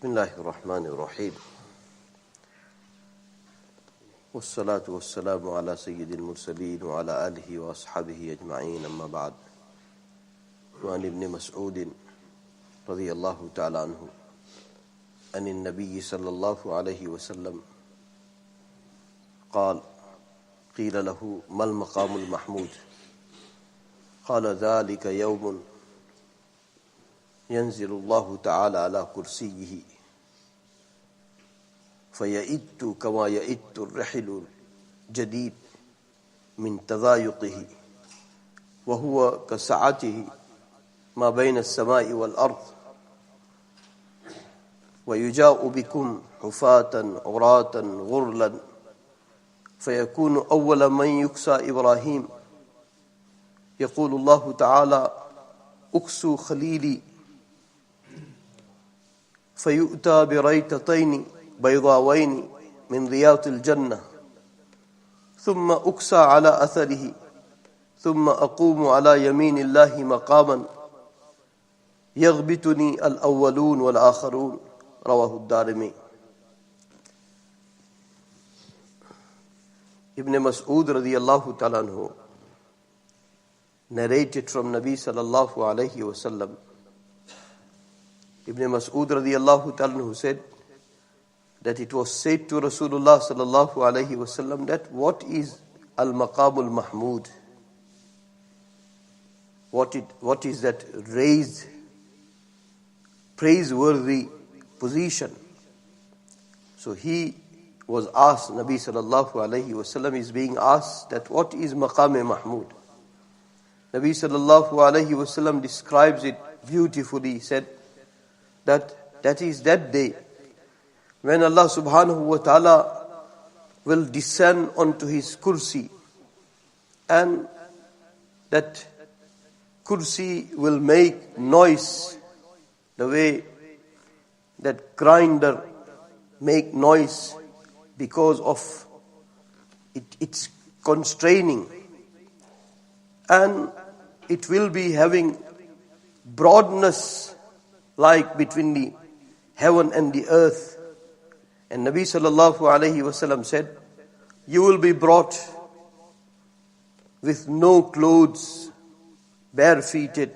Bismillahirrahmanirrahim. Wassalatu wassalamu ala sayyidil mursaleen wa ala alihi wa ashabihi ajma'in, amma ba'd. Wa an ibn Mas'ud radiyallahu ta'ala anhu an an-nabiy sallallahu alayhi wa sallam قال قيل له ما المقام المحمود قال ذلك يوم ينزل الله تعالى على كرسيه فيئت كما يئت الرحل الجديد من تضايقه وهو كسعته ما بين السماء والأرض ويجاء بكم حفاة عراة غرلا فيكون أول من يكسى إبراهيم يقول الله تعالى أكسوا خليلي فيؤتى بريتتين بيضاوين من رياض الجنة ثم أكسى على أثره ثم أقوم على يمين الله مقاما يغبطني الأولون والآخرون رواه الدارمي. Ibn Mas'ud radiyallahu ta'ala anhu narrated from Nabi Salalahu alayhi wasallam. Ibn Mas'ud radiyallahu ta'ala anhu said that it was said to Rasulullah sallallahu alayhi wasallam that what is al-maqamul mahmud? What is that raised, praiseworthy position? So he was asked, Nabi sallallahu alayhi wasallam is being asked that what is maqam mahmud? Nabi sallallahu alayhi wasallam describes it beautifully. He said that is that day when Allah subhanahu wa ta'ala will descend onto his kursi, and that kursi will make noise the way that grinder make noise because of it's constraining, and it will be having broadness like between the heaven and the earth. And Nabi sallallahu alayhi wasallam said, you will be brought with no clothes, barefooted,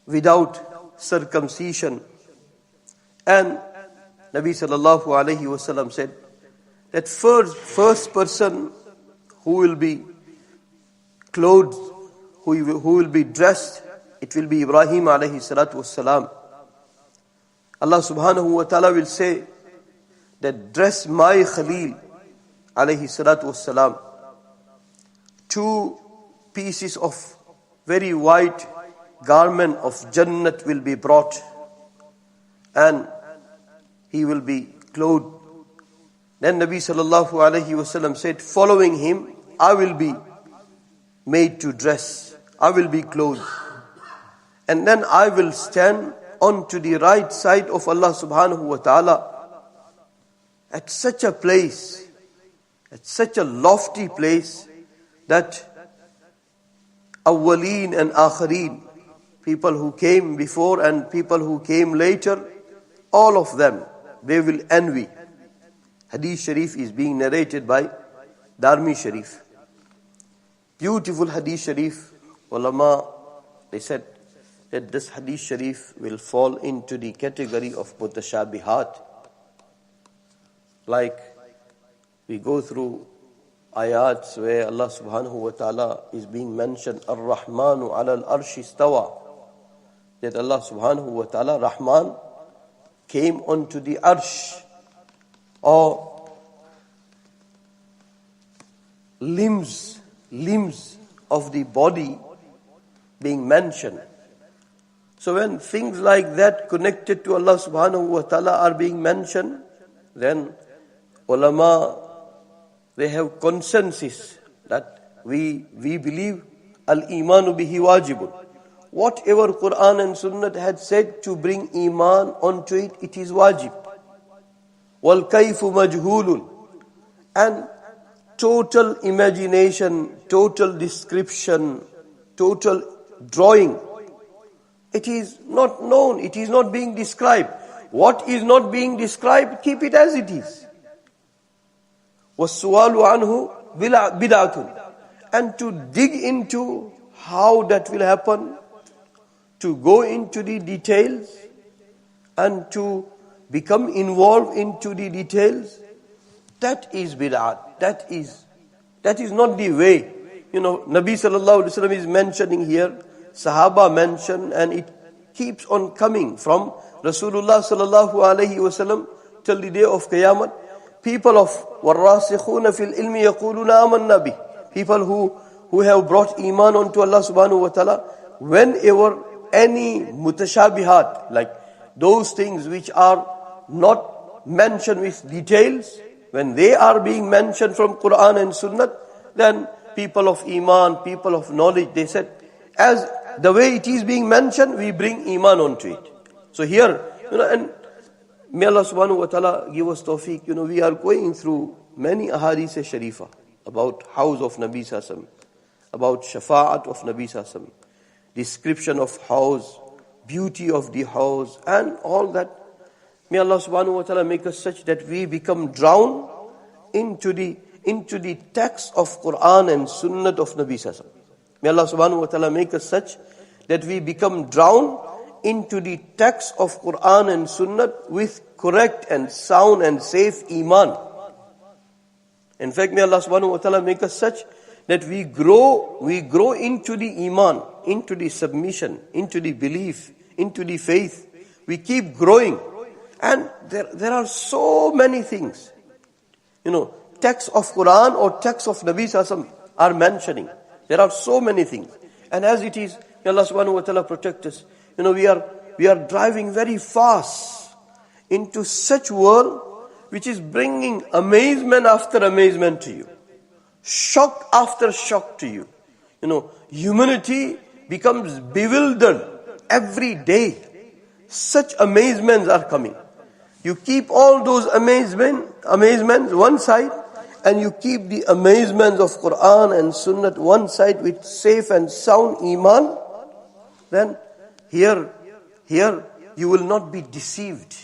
without circumcision. And Nabi sallallahu alayhi wasallam said that first person who will be clothed, who will be dressed, it will be Ibrahim alayhi salatu wassalam. Allah subhanahu wa ta'ala will say that dress my Khalil alayhi salatu wassalam. 2 pieces of very white garment of Jannat will be brought, and he will be clothed. Then Nabi sallallahu alayhi wasallam said, following him, I will be made to dress, I will be clothed. And then I will stand onto the right side of Allah subhanahu wa ta'ala at such a place, at such a lofty place that awwaleen and akhareen, people who came before and people who came later, all of them, they will envy. Hadith Sharif is being narrated by Darmi Sharif. Beautiful Hadith Sharif. Ulama, they said that this Hadith Sharif will fall into the category of mutashabihat. Like we go through ayats where Allah subhanahu wa ta'ala is being mentioned, Ar-Rahmanu ala al-arshi istawa, that Allah subhanahu wa ta'ala, Rahman, came onto the arsh, or limbs of the body being mentioned. So when things like that connected to Allah subhanahu wa ta'ala are being mentioned, then ulama, they have consensus that we believe al-imanu bihi wajibun. Whatever Quran and Sunnah had said to bring iman onto it, it is wajib. Wal kayfu majhulun. And total imagination, total description, total drawing It is not known, it is not being described. What is not being described, keep it as it is. وَالسُّوَالُ عَنْهُ بِدْعَةٌ. And to dig into how that will happen, to go into the details, and to become involved into the details, that is bid'ah. That is not the way. Nabi Sallallahu Alaihi Wasallam is mentioning here, Sahaba mention, and it keeps on coming from Rasulullah Sallallahu Alaihi Wasallam till the day of Qiyamah. People of وَالرَّاسِخُونَ فِي الْإِلْمِ يَقُولُونَ آمَنَّا بِهِ. People who have brought iman onto Allah subhanahu wa ta'ala, whenever any mutashabihat, like those things which are not mentioned with details, when they are being mentioned from Quran and Sunnah, then people of iman, people of knowledge, they said, as the way it is being mentioned, we bring iman onto it. So here, and may Allah subhanahu wa ta'ala give us tawfiq. We are going through many ahadith sharifa about house of Nabi Sallallahu, about shafa'at of Nabi Sallallahu, description of house, beauty of the house, and all that. May Allah subhanahu wa ta'ala make us such that we become drowned into the text of Quran and Sunnah of Nabi Sallallahu. May Allah subhanahu wa ta'ala make us such that we become drowned into the text of Quran and Sunnah with correct and sound and safe iman. In fact, may Allah subhanahu wa ta'ala make us such that we grow into the iman, into the submission, into the belief, into the faith. We keep growing. And there are so many things. Texts of Quran or texts of Nabi Sallallahu are mentioning. There are so many things. And as it is, may Allah subhanahu wa ta'ala protect us. We are driving very fast into such world which is bringing amazement after amazement to you. Shock after shock to you. Humanity becomes bewildered every day. Such amazements are coming. You keep all those amazements one side, and you keep the amazements of Quran and Sunnah one side with safe and sound iman, then here you will not be deceived.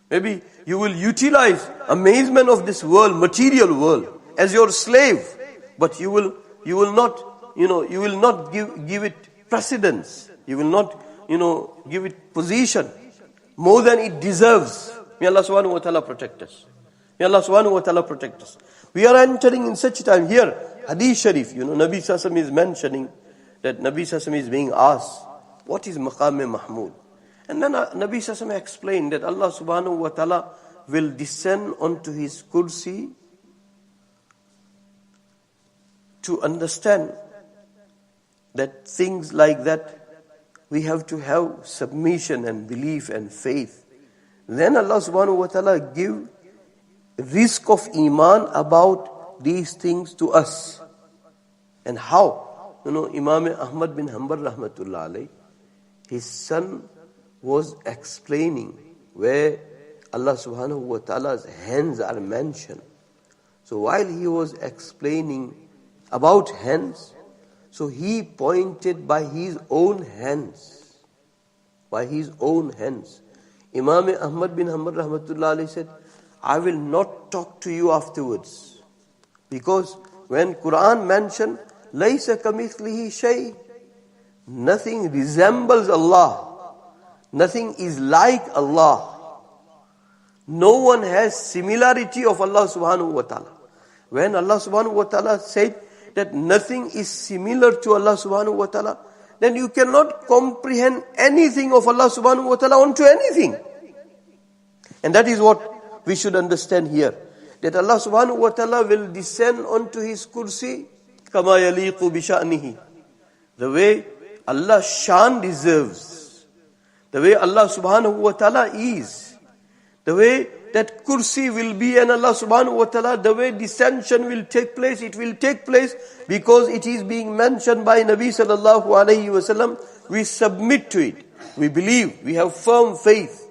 Maybe you will utilize amazement of this world, material world, as your slave, but you will not give it precedence. You will not give it position more than it deserves. May Allah subhanahu wa ta'ala protect us. May Allah subhanahu wa ta'ala protect us. We are entering in such time here. Hadith Sharif, Nabi Sallallahu is mentioning that Nabi Sallallahu is being asked, what is Maqam Mahmud? And then Nabi Sallallahu explained that Allah subhanahu wa ta'ala will descend onto his kursi to understand that things like that, we have to have submission and belief and faith. Then Allah subhanahu wa ta'ala give risk of iman about these things to us. And how? Imam Ahmad bin Hanbal rahmatullah alayh, his son was explaining where Allah subhanahu wa ta'ala's hands are mentioned. So while he was explaining about hands, so he pointed by his own hands. By his own hands. Imam Ahmad bin Hanbal rahmatullah alayhi said, I will not talk to you afterwards. Because when Quran mentioned, لَيْسَ كَمِثْلِهِ شَيْءٍ, nothing resembles Allah. Nothing is like Allah. No one has similarity of Allah subhanahu wa ta'ala. When Allah subhanahu wa ta'ala said that nothing is similar to Allah subhanahu wa ta'ala, then you cannot comprehend anything of Allah subhanahu wa ta'ala onto anything. And that is what we should understand here. That Allah subhanahu wa ta'ala will descend onto his kursi kama yaliqu bi sha'nihi. The way Allah's shan deserves. The way Allah subhanahu wa ta'ala is. The way that kursi will be, and Allah subhanahu wa ta'ala, the way descension will take place, it will take place because it is being mentioned by Nabi sallallahu alayhi wasallam. We submit to it. We believe. We have firm faith.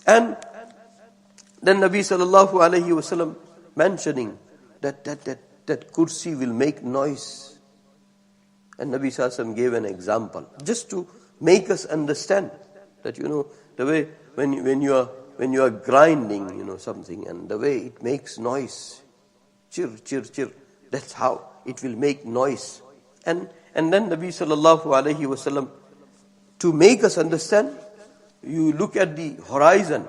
And then Nabi sallallahu alayhi wasallam mentioning that kursi will make noise. And Nabi Sallallahu gave an example just to make us understand that, the way when you are grinding, something, and the way it makes noise, chir, chir, chir, that's how it will make noise. And then Nabi Sallallahu Alaihi Wasallam, to make us understand, you look at the horizon,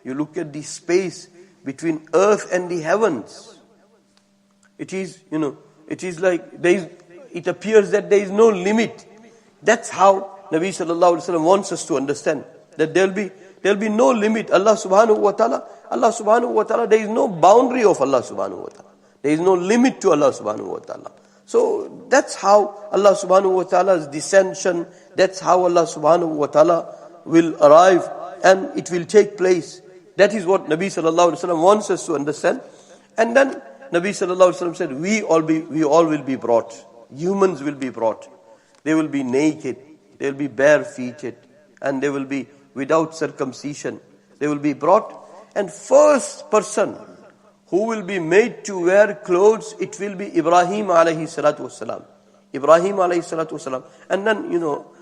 you look at the space between earth and the heavens. It is like it appears that there is no limit. That's how Nabi Sallallahu Alaihi Wasallam wants us to understand, that there'll be no limit. Allah Subhanahu wa Ta'ala, there is no boundary of Allah Subhanahu wa Ta'ala. There is no limit to Allah Subhanahu wa Ta'ala. So that's how Allah Subhanahu wa Ta'ala's descension, that's how Allah Subhanahu wa Ta'ala will arrive and it will take place. That is what Nabi Sallallahu Alaihi Wasallam wants us to understand. And then Nabi Sallallahu Alaihi Wasallam said, we all will be brought. Humans will be brought. They will be naked. They will be barefooted. And they will be without circumcision. They will be brought. And first person who will be made to wear clothes, it will be Ibrahim alayhi salatu wasalam. Ibrahim alayhi salatu wasalam. And then,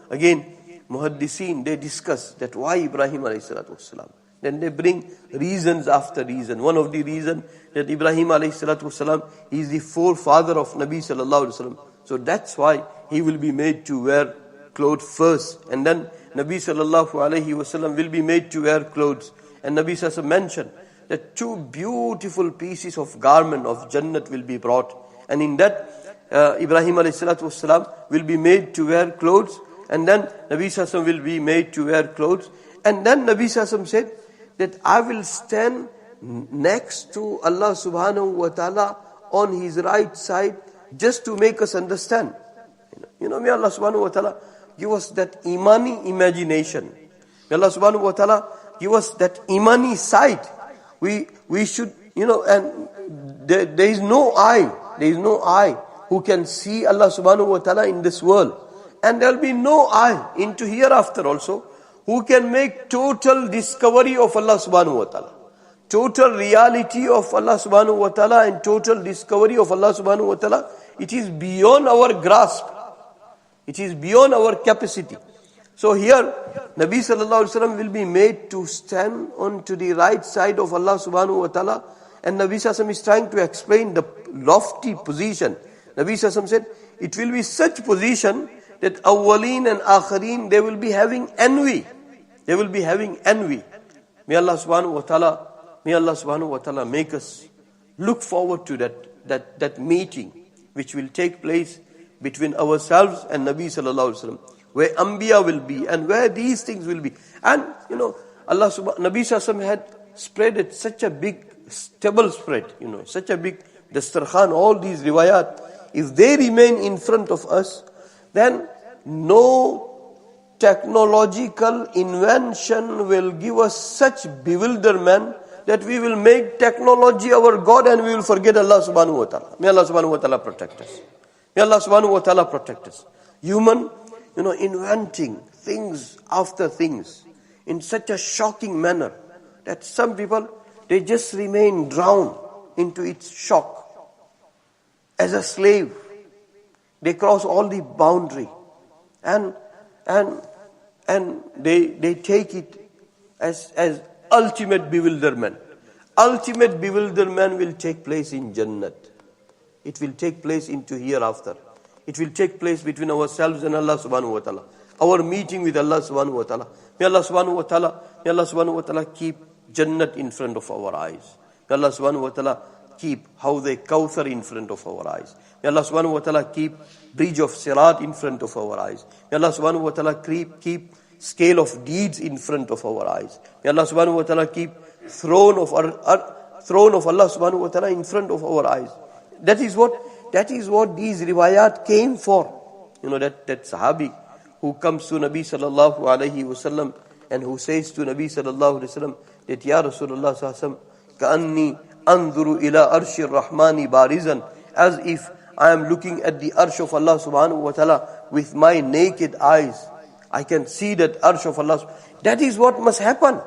again, Muhaddiseen, they discuss that why Ibrahim alayhi salatu wasalam. Then they bring reasons after reason. One of the reasons that Ibrahim alayhi salatu wasalam is the forefather of Nabi sallallahu alayhi wasallam. So that's why he will be made to wear clothes first. And then Nabi sallallahu alayhi wasallam will be made to wear clothes. And Nabi sallallahu mentioned that two beautiful pieces of garment of Jannat will be brought. And in that, Ibrahim alayhi salatu wasalam will be made to wear clothes. And then Nabi sallallahu will be made to wear clothes. And then Nabi sallallahu said that I will stand next to Allah Subhanahu wa Ta'ala on His right side, just to make us understand. May Allah Subhanahu wa Ta'ala give us that imani imagination. May Allah Subhanahu wa Ta'ala give us that imani sight. We should, and there is no eye who can see Allah Subhanahu wa Ta'ala in this world. And there will be no eye into hereafter also who can make total discovery of Allah Subhanahu wa Ta'ala. Total reality of Allah Subhanahu wa Ta'ala and total discovery of Allah Subhanahu wa Ta'ala. It is beyond our grasp. It is beyond our capacity. So here, Nabi Sallallahu Alaihi Wasallam will be made to stand onto the right side of Allah Subhanahu wa Ta'ala. And Nabi Sallallahu Alaihi Wasallam is trying to explain the lofty position. Nabi Sallallahu Alaihi Wasallam said, it will be such position that awwaleen and akhareen, they will be having envy. They will be having envy. May Allah Subhanahu wa Ta'ala make us look forward to that meeting which will take place between ourselves and Nabi Sallallahu Alaihi Wasallam, where Anbiya will be and where these things will be. And Nabi Sallallahu Alaihi Wasallam had spread it such a big table spread, such a big dastarkhan, all these riwayat. If they remain in front of us, then no technological invention will give us such bewilderment that we will make technology our God and we will forget Allah Subhanahu wa Ta'ala. May Allah Subhanahu wa Ta'ala protect us. May Allah Subhanahu wa Ta'ala protect us. Human, inventing things after things in such a shocking manner that some people, they just remain drowned into its shock. As a slave, they cross all the boundary and they take it as ultimate bewilderment. Ultimate bewilderment will take place in Jannat. It will take place into hereafter. It will take place between ourselves and Allah Subhanahu wa Ta'ala. Our meeting with Allah Subhanahu wa Ta'ala. May Allah Subhanahu wa Ta'ala keep Jannat in front of our eyes. May Allah Subhanahu wa Ta'ala keep Hawd al-Kawthar in front of our eyes. May Allah Subhanahu wa Ta'ala keep bridge of Sirat in front of our eyes. May Allah Subhanahu wa Ta'ala keep scale of deeds in front of our eyes. May Allah Subhanahu wa Ta'ala keep throne of Allah Subhanahu wa Ta'ala in front of our eyes. That is what these riwayat came for. That Sahabi who comes to Nabi Sallallahu Alaihi Wasallam and who says to Nabi Sallallahu Alaihi Wasallam that Ya Rasulullah Sallallahu Alaihi Wasallam, Ka'anni anzuru ila arshir rahmani barizan, as if I am looking at the arsh of Allah Subhanahu wa Ta'ala with my naked eyes. I can see that arsh of Allah. That is what must happen.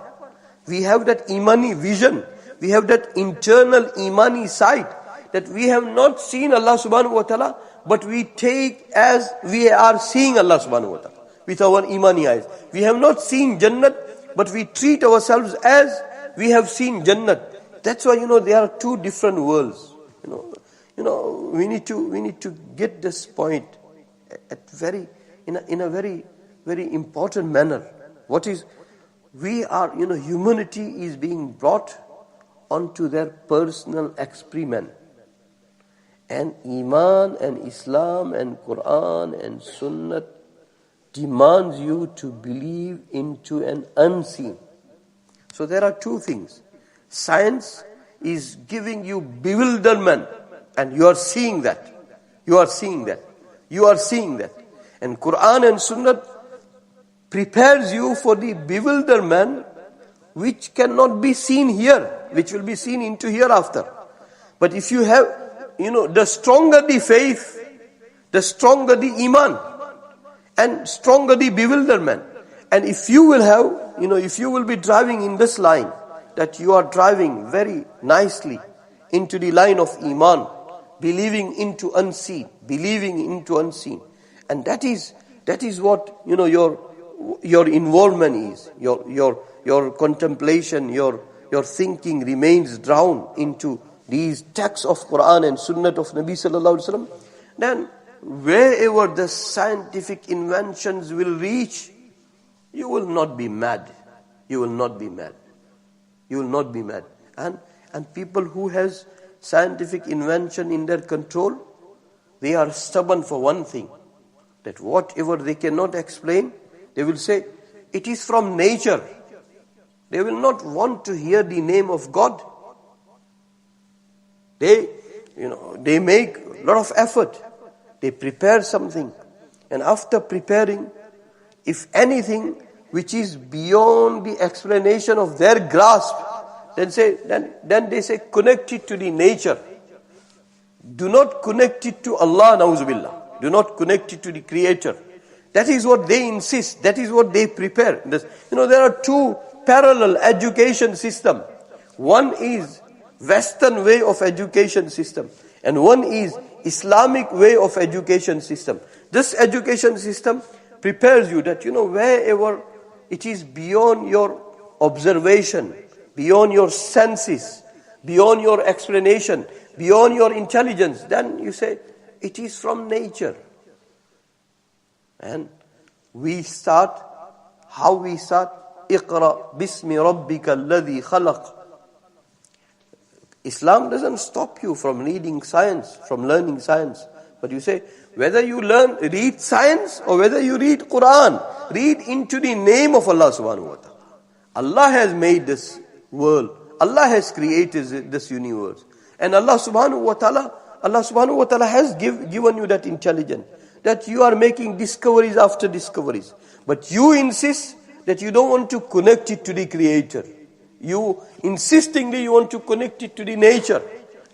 We have that imani vision. We have that internal imani sight that we have not seen Allah subhanahu wa ta'ala, but we take as we are seeing Allah subhanahu wa ta'ala with our imani eyes. We have not seen Jannat, but we treat ourselves as we have seen Jannat. That's why, there are two different worlds. We need to get this point in a very, very important manner. Humanity is being brought onto their personal experiment. And Iman and Islam and Quran and Sunnah demands you to believe into an unseen. So there are two things. Science is giving you bewilderment, and you are seeing that. You are seeing that. You are seeing that. And Quran and Sunnah prepares you for the bewilderment which cannot be seen here, which will be seen into hereafter. But if you have, the stronger the faith, the stronger the Iman, and stronger the bewilderment. And if you will have, if you will be driving in this line, that you are driving very nicely into the line of Iman, believing into unseen, and that is what your involvement is, your contemplation, your thinking remains drawn into these texts of Quran and Sunnah of Nabi Sallallahu Alaihi Wasallam. Then wherever the scientific inventions will reach, you will not be mad. You will not be mad. You will not be mad. And people who has scientific invention in their control, they are stubborn for one thing, that whatever they cannot explain, they will say, it is from nature. They will not want to hear the name of God. They make a lot of effort. They prepare something. And after preparing, if anything which is beyond the explanation of their grasp, then they say, connect it to the nature. Do not connect it to Allah, na'uzubillah. Do not connect it to the Creator. That is what they insist. That is what they prepare. There are two parallel education systems. One is Western way of education system, and one is Islamic way of education system. This education system prepares you that, wherever it is beyond your observation, beyond your senses, beyond your explanation, beyond your intelligence, then you say, it is from nature. And how we start? Iqra bismi rabbika alladhi khalaq. Islam doesn't stop you from reading science, from learning science. But you say, whether you read science or whether you read Quran, read into the name of Allah subhanahu wa ta'ala. Allah has made this world. Allah has created this universe. And Allah subhanahu wa ta'ala has given you that intelligence, that you are making discoveries after discoveries. But you insist that you don't want to connect it to the Creator. You insistingly want to connect it to the nature.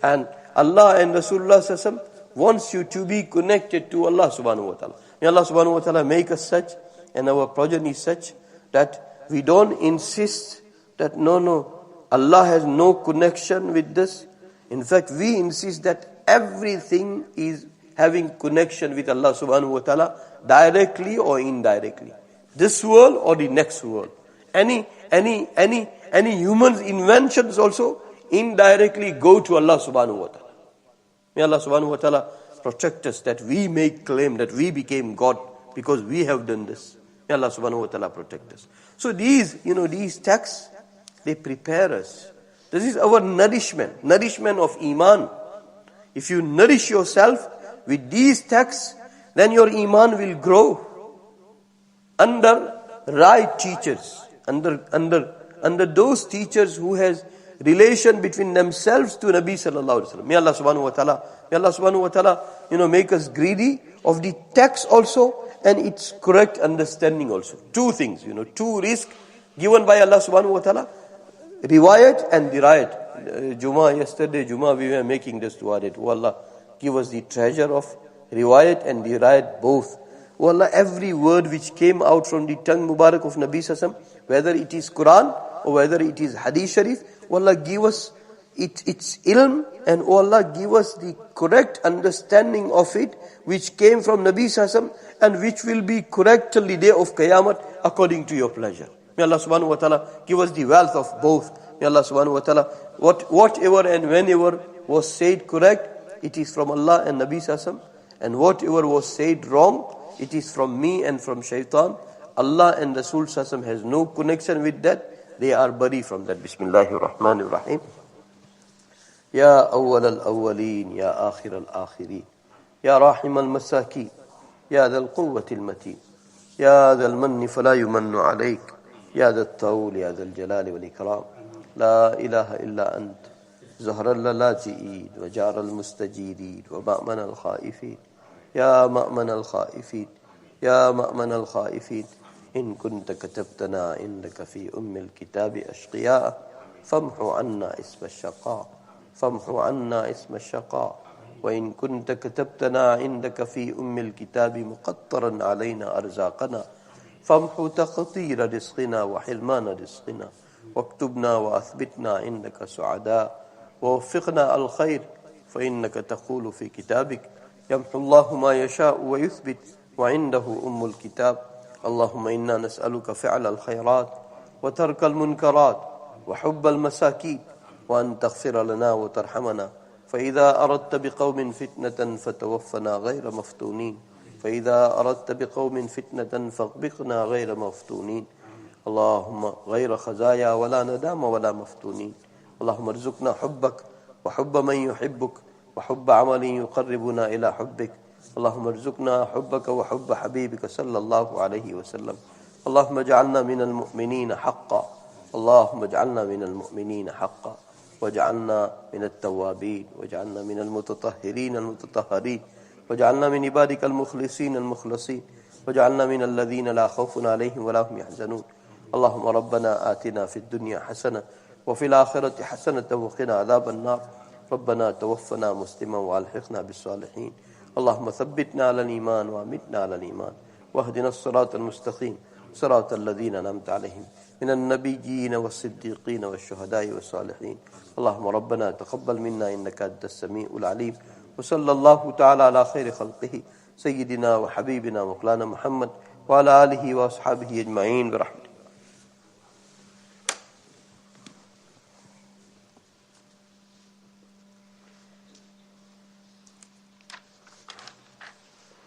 And Allah and Rasulullah sallallahu wants you to be connected to Allah subhanahu wa ta'ala. May Allah subhanahu wa ta'ala make us such, and our progeny such, that we don't insist that no, Allah has no connection with this. In fact, we insist that everything is having connection with Allah subhanahu wa ta'ala, directly or indirectly. This world or the next world. Any human's inventions also indirectly go to Allah subhanahu wa ta'ala. May Allah subhanahu wa ta'ala protect us, that we make claim that we became God because we have done this. May Allah subhanahu wa ta'ala protect us. So these texts, they prepare us. This is our nourishment of Iman. If you nourish yourself with these texts, then your Iman will grow under right teachers, under those teachers who has relation between themselves to Nabi Sallallahu Alaihi Wasallam. May Allah subhanahu wa ta'ala, make us greedy of the text also and its correct understanding also. Two things, two risks given by Allah subhanahu wa ta'ala, riwayat and dirayat. Yesterday Juma we were making this dua that, oh Allah, give us the treasure of riwayat and dirayat both. Oh Allah, every word which came out from the tongue Mubarak of Nabi Sallallahu Alaihi Wasallam, whether it is Quran or whether it is Hadith Sharif, oh Allah, give us It's ilm, and O Allah, give us the correct understanding of it, which came from Nabi Sallallahu Alaihi Wasallam, and which will be correct till the day of Qiyamah according to your pleasure. May Allah subhanahu wa ta'ala give us the wealth of both. May Allah subhanahu wa ta'ala, whatever and whenever was said correct, it is from Allah and Nabi Sallallahu Alaihi Wasallam, and whatever was said wrong, it is from me and from shaitan. Allah and Rasul Sallallahu Alaihi Wasallam has no connection with that. They are bari from that. Bismillahir Rahmanir Rahim. يا أول الأولين يا آخر الآخرين يا راحم المساكين يا ذا القوة المتين يا ذا المن فلا يمن عليك يا ذا الطول يا ذا الجلال والإكرام لا إله إلا أنت زهر اللاجئين وجار المستجيرين ومأمن الخائفين يا مأمن الخائفين يا مأمن الخائفين إن كنت كتبتنا عندك في الكتاب أشقياء فامحو عنا اسم الشقاء فامحو عنا اسم الشقاء وإن كنت كتبتنا عندك في الكتاب مقطرا علينا أرزاقنا فامحو تقطير رزقنا وحرمان رزقنا واكتبنا وأثبتنا عندك سعداء ووفقنا الخير فإنك تقول في كتابك يمحو الله ما يشاء ويثبت وعنده الكتاب اللهم إنا نسألك فعل الخيرات وترك المنكرات وحب المساكين وأن تغفر لنا وترحمنا فإذا أردت بقوم فتنة فتوفنا غير مفتونين فإذا أردت بقوم فتنة فاغبقنا غير مفتونين اللهم غير خزايا ولا ندام ولا مفتونين اللهم ارزقنا حبك وحب من يحبك وحب عمل يقربنا إلى حبك اللهم ارزقنا حبك وحب حبيبك صلى الله عليه وسلم اللهم اجعلنا من المؤمنين حقا اللهم اجعلنا من المؤمنين حقا واجعلنا من التوابين واجعلنا من المتطهرين المتطهرين واجعلنا من عبادك المخلصين المخلصين واجعلنا من الذين لا خوف عليهم ولا هم يحزنون اللهم ربنا آتنا في الدنيا حسنة وفي الآخرة حسنة وقنا عذاب النار ربنا توفنا مسلما والحقنا بالصالحين اللهم ثبتنا على الإيمان وأمتنا على الإيمان واهدنا الصراط المستقيم صراط الذين أنعمت عليهم من النبيين والصديقين والشهداء والصالحين اللهم ربنا تقبل منا إنك أنت السميع العليم وصلى الله تعالى على خير خلقه سيدنا وحبيبنا مولانا محمد وعلى آله وأصحابه أجمعين برحمته